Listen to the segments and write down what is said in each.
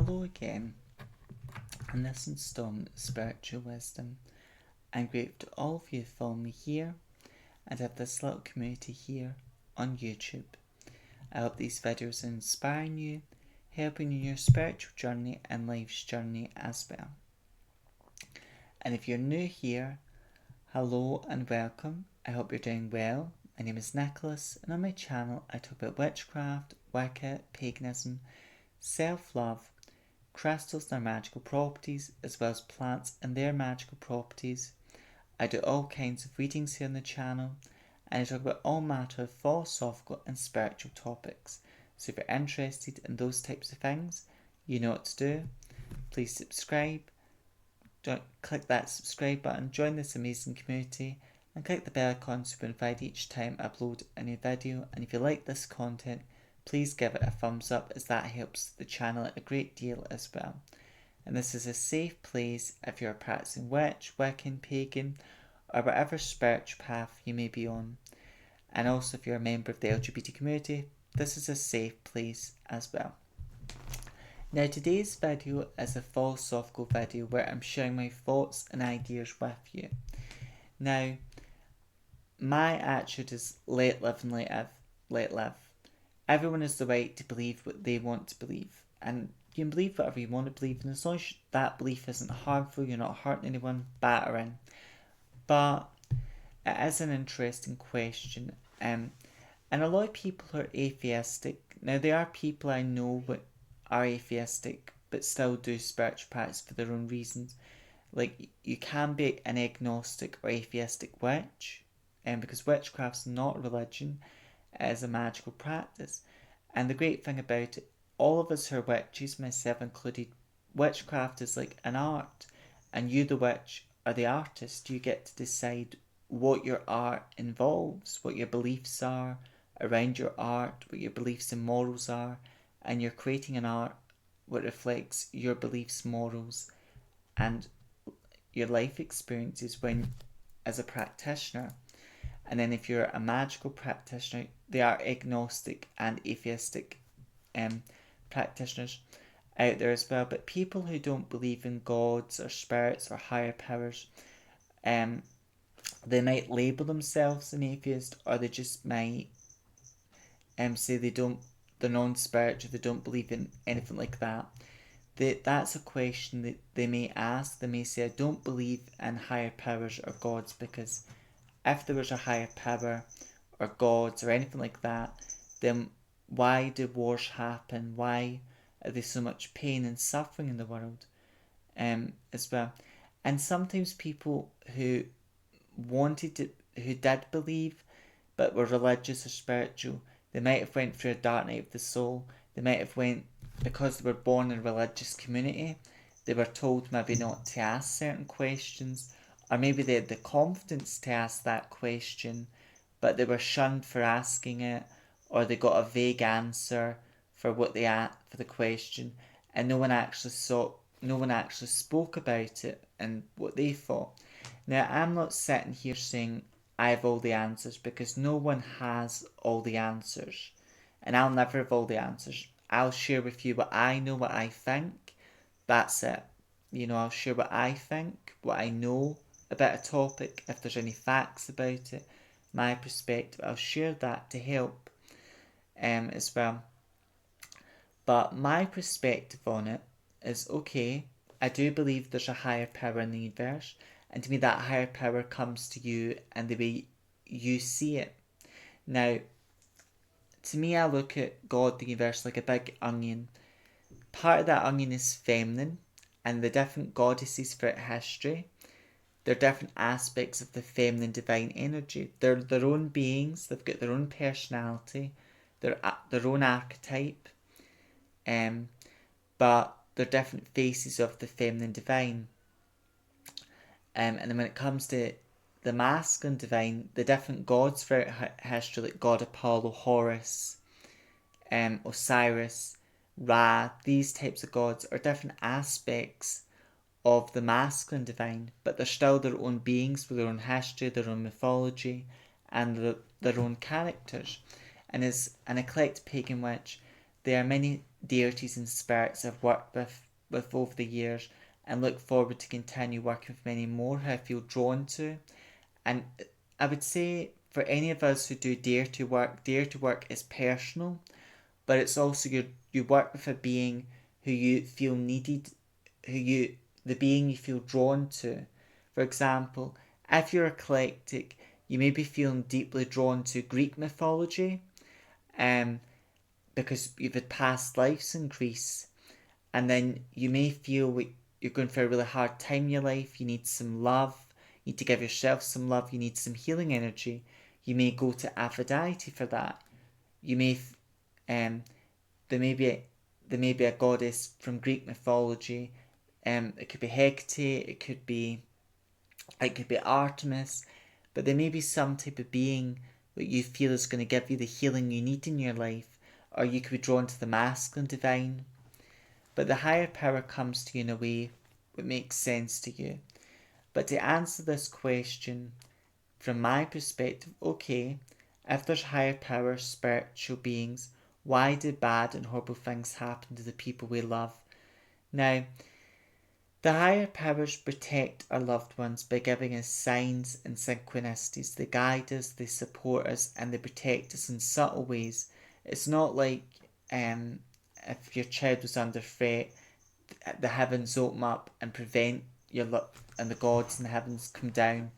Hello again. In this installment of Spiritual Wisdom, I'm grateful to all of you who follow me here and have this little community here on YouTube. I hope these videos are inspiring you, helping you in your spiritual journey and life's journey as well. And if you're new here, hello and welcome. I hope you're doing well. My name is Nicholas, and on my channel I talk about witchcraft, Wicca, paganism, self-love, crystals and their magical properties, as well as plants and their magical properties. I do all kinds of readings here on the channel, and I talk about all matter of philosophical and spiritual topics. So if you're interested in those types of things, you know what to do. Please subscribe. Click that subscribe button, join this amazing community, and click the bell icon so you're notified each time I upload a new video. And if you like this content, please give it a thumbs up, as that helps the channel a great deal as well. And this is a safe place if you're a practicing witch, Wiccan, pagan, or whatever spiritual path you may be on. And also if you're a member of the LGBT community, this is a safe place as well. Now today's video is a philosophical video where I'm sharing my thoughts and ideas with you. Now, my attitude is let live and let live. Everyone has the right to believe what they want to believe, and you can believe whatever you want to believe, and as long as that belief isn't harmful, you're not hurting anyone, batter in. But it is an interesting question, and a lot of people are atheistic. Now there are people I know that are atheistic but still do spiritual practice for their own reasons. Like, you can be an agnostic or atheistic witch, because witchcraft's not a religion, it is a magical practice. And the great thing about it, all of us who are witches, myself included, witchcraft is like an art, and you, the witch, are the artist. You get to decide what your art involves, what your beliefs are around your art, what your beliefs and morals are, and you're creating an art that reflects your beliefs, morals, and your life experiences when as a practitioner. And then if you're a magical practitioner, there are agnostic and atheistic practitioners out there as well. But people who don't believe in gods or spirits or higher powers, they might label themselves an atheist, or they just might say they're non-spiritual, they don't believe in anything like that. That's a question that they may ask. They may say, I don't believe in higher powers or gods, because if there was a higher power or gods or anything like that, then why do wars happen? Why are there so much pain and suffering in the world as well? And sometimes people who did believe but were religious or spiritual, they might have went through a dark night of the soul. They might have because they were born in a religious community, they were told maybe not to ask certain questions, or maybe they had the confidence to ask that question, but they were shunned for asking it, or they got a vague answer for the question, and no one actually spoke about it and what they thought. Now, I'm not sitting here saying I have all the answers, because no one has all the answers, and I'll never have all the answers. I'll share with you what I know, what I think. That's it. I'll share what I think, what I know about a topic. If there's any facts about it, my perspective, I'll share that to help as well. But my perspective on it is, okay, I do believe there's a higher power in the universe, and to me that higher power comes to you and the way you see it. Now, to me, I look at God, the universe, like a big onion. Part of that onion is feminine, and the different goddesses throughout history, they're different aspects of the feminine divine energy. They're their own beings, they've got their own personality, their own archetype, but they're different faces of the feminine divine. And then when it comes to the masculine divine, the different gods throughout history, like God Apollo, Horus, Osiris, Ra, these types of gods are different aspects of the masculine divine, but they're still their own beings with their own history, their own mythology, and their own characters. And as an eclectic pagan witch, there are many deities and spirits I've worked with over the years, and look forward to continue working with many more who I feel drawn to. And I would say for any of us who do deity work is personal, but it's also you work with a being who you feel needed, the being you feel drawn to. For example, if you're eclectic, you may be feeling deeply drawn to Greek mythology, um, because you've had past lives in Greece, and then you may feel like you're going through a really hard time in your life. You need some love. You need to give yourself some love. You need some healing energy. You may go to Aphrodite for that. You may, there may be a goddess from Greek mythology. It could be Hecate. It could be Artemis, but there may be some type of being that you feel is going to give you the healing you need in your life, or you could be drawn to the masculine divine. But the higher power comes to you in a way that makes sense to you. But to answer this question, from my perspective, okay, if there's higher power, spiritual beings, why do bad and horrible things happen to the people we love? Now, the higher powers protect our loved ones by giving us signs and synchronicities. They guide us, they support us, and they protect us in subtle ways. It's not like if your child was under threat, the heavens open up and prevent and the gods in the heavens come down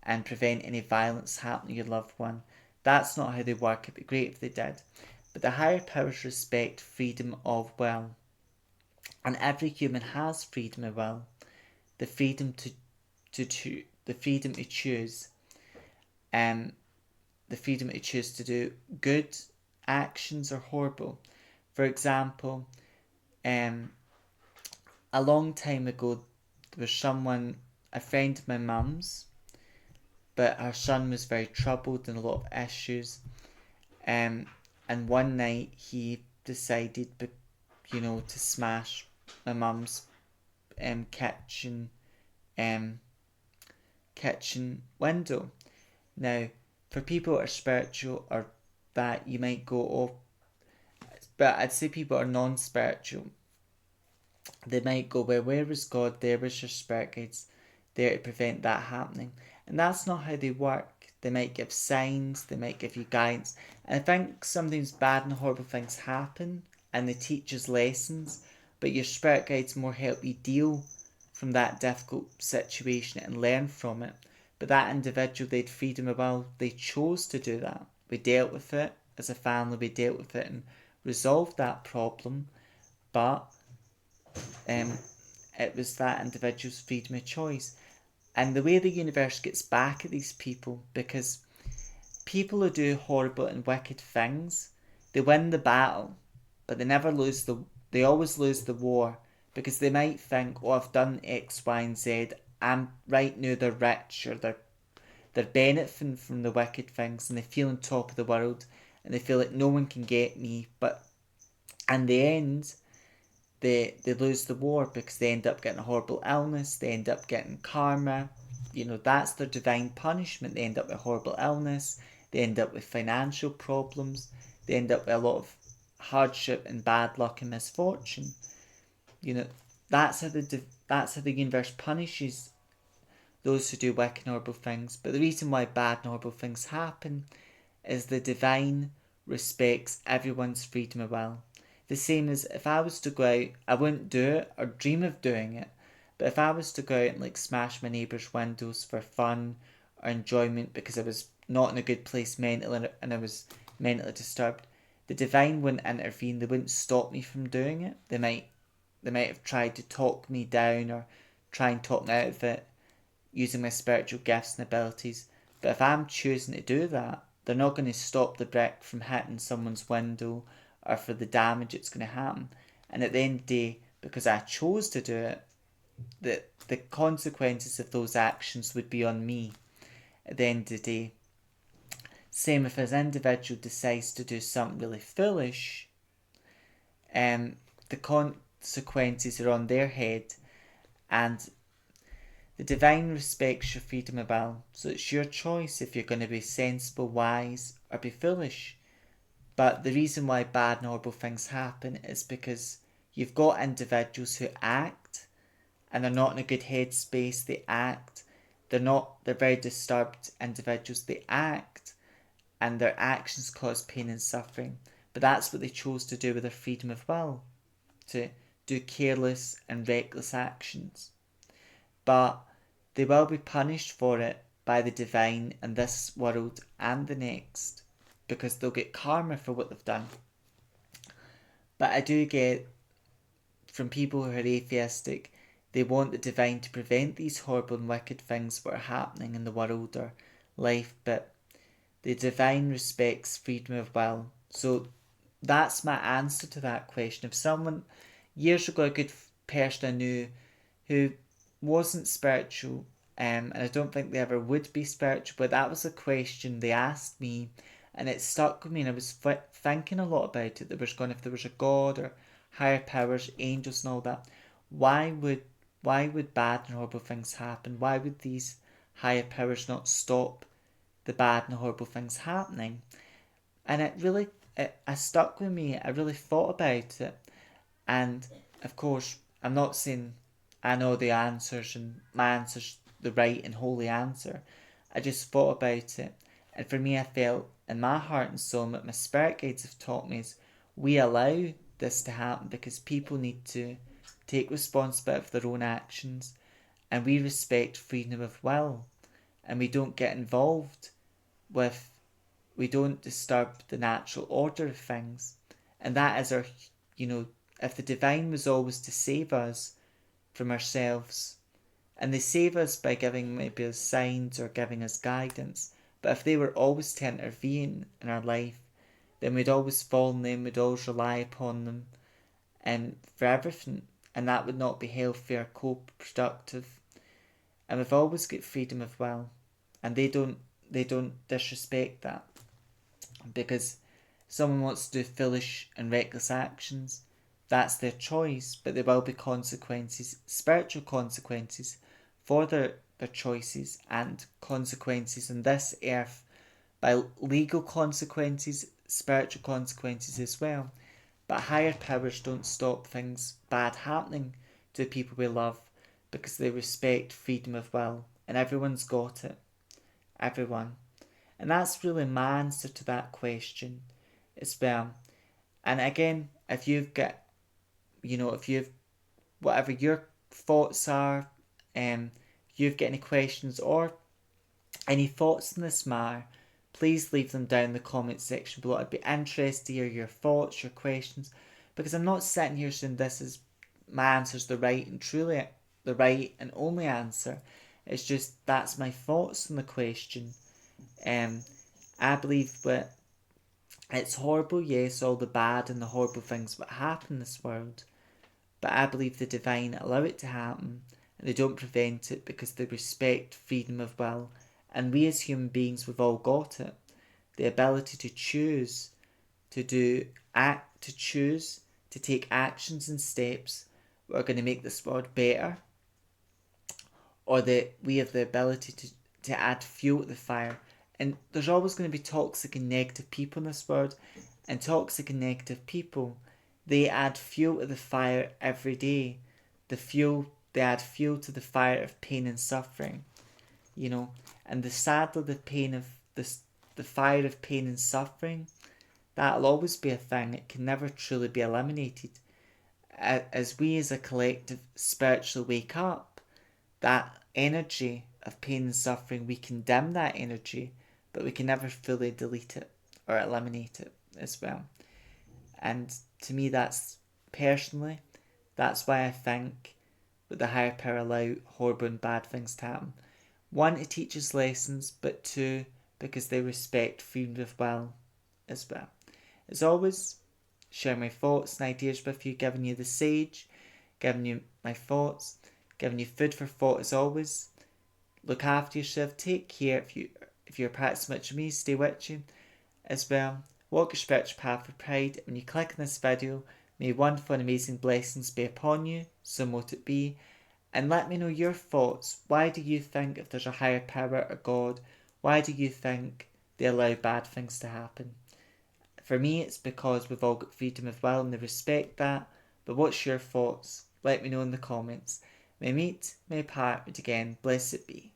and prevent any violence happening to your loved one. That's not how they work. It'd be great if they did. But the higher powers respect freedom of will. And every human has freedom of will, the freedom the freedom to choose, the freedom to choose to do good actions or horrible. For example, a long time ago, there was a friend of my mum's, but her son was very troubled and a lot of issues. And one night he decided, to smash my mum's kitchen window. Now, for people that are spiritual or that, you might go, oh, but I'd say people are non-spiritual. They might go, well, where was God? There was your spirit guides there to prevent that happening. And that's not how they work. They might give signs, they might give you guidance. And I think sometimes bad and horrible things happen and they teach us lessons, but your spirit guides more help you deal from that difficult situation and learn from it. But that individual, they had freedom of will. They chose to do that. We dealt with it as a family. We dealt with it and resolved that problem. But it was that individual's freedom of choice. And the way the universe gets back at these people, because people who do horrible and wicked things, they win the battle, but they always lose the war, because they might think, oh, I've done X, Y, and Z, I'm right now they're rich, or they're benefiting from the wicked things, and they feel on top of the world, and they feel like no one can get me, but in the end, they lose the war because they end up getting a horrible illness, they end up getting karma, that's their divine punishment. They end up with horrible illness, they end up with financial problems, they end up with a lot of hardship and bad luck and misfortune. That's how the universe punishes those who do wicked and horrible things. But the reason why bad and horrible things happen is the divine respects everyone's freedom of will. The same as if I was to go out, I wouldn't do it or dream of doing it. But if I was to go out and smash my neighbour's windows for fun or enjoyment because I was not in a good place mentally and I was mentally disturbed, the divine wouldn't intervene. They wouldn't stop me from doing it. They might have tried to talk me down or try and talk me out of it using my spiritual gifts and abilities. But if I'm choosing to do that, they're not going to stop the brick from hitting someone's window or for the damage it's going to happen. And at the end of the day, because I chose to do it, the consequences of those actions would be on me at the end of the day. Same if an individual decides to do something really foolish, the consequences are on their head, and the divine respects your freedom of will, so it's your choice if you're going to be sensible, wise, or be foolish. But the reason why bad and horrible things happen is because you've got individuals who act and they're not in a good headspace. They act. They're very disturbed individuals. They act and their actions cause pain and suffering. But that's what they chose to do with their freedom of will, to do careless and reckless actions. But they will be punished for it by the divine in this world and the next, because they'll get karma for what they've done. But I do get from people who are atheistic, they want the divine to prevent these horrible and wicked things that are happening in the world or life, but the divine respects freedom of will. So that's my answer to that question. If someone, years ago, a good person I knew who wasn't spiritual, and I don't think they ever would be spiritual, but that was a question they asked me, and it stuck with me, and I was thinking a lot about it. There was going, if there was a God or higher powers, angels and all that, why would bad and horrible things happen? Why would these higher powers not stop the bad and horrible things happening? And it stuck with me. I really thought about it. And of course, I'm not saying I know the answers and my answer's the right and holy answer. I just thought about it. And for me, I felt in my heart and soul, what my spirit guides have taught me is we allow this to happen because people need to take responsibility for their own actions, and we respect freedom of will, and we don't get involved with, we don't disturb the natural order of things. And that is our, if the divine was always to save us from ourselves, and they save us by giving maybe us signs or giving us guidance, but if they were always to intervene in our life, then we'd always fall on them, we'd always rely upon them and for everything, and that would not be healthy or co-productive. And we've always got freedom of will, and they don't disrespect that, because someone wants to do foolish and reckless actions, that's their choice, but there will be consequences, spiritual consequences for their choices, and consequences in this earth by legal consequences, spiritual consequences as well. But higher powers don't stop things bad happening to people we love, because they respect freedom of will, and everyone's got it. Everyone. And that's really my answer to that question as well. And again, if you've got, if you've, whatever your thoughts are, if you've got any questions or any thoughts in this matter, please leave them down in the comment section below. I'd be interested to hear your thoughts, your questions, because I'm not sitting here saying this is my answer's the right and truly the right and only answer. It's just that's my thoughts on the question. I believe that it's horrible, yes, all the bad and the horrible things that happen in this world, but I believe the divine allow it to happen, and they don't prevent it because they respect freedom of will. And we as human beings, we've all got it. The ability to choose, to choose, to take actions and steps that are going to make this world better, or that we have the ability to add fuel to the fire. And there's always going to be toxic and negative people in this world, and toxic and negative people, they add fuel to the fire every day. They add fuel to the fire of pain and suffering, and sadly the pain of the fire of pain and suffering, that'll always be a thing. It can never truly be eliminated. As we as a collective spiritually wake up, that energy of pain and suffering, we condemn that energy, but we can never fully delete it or eliminate it as well. And to me, that's personally, that's why I think that the higher power allow horrible and bad things to happen. One, to teach us lessons, but two, because they respect freedom of will as well. As always, share my thoughts and ideas with you, giving you the sage, giving you my thoughts, giving you food for thought as always. Look after yourself, take care. If you're practicing much of me, stay with you as well. Walk your spiritual path with pride. When you click on this video, may wonderful and amazing blessings be upon you, so mote it be. And let me know your thoughts. Why do you think, if there's a higher power or God, why do you think they allow bad things to happen? For me, it's because we've all got freedom of will and they respect that. But what's your thoughts? Let me know in the comments. May meet, may part, but again, blessed be.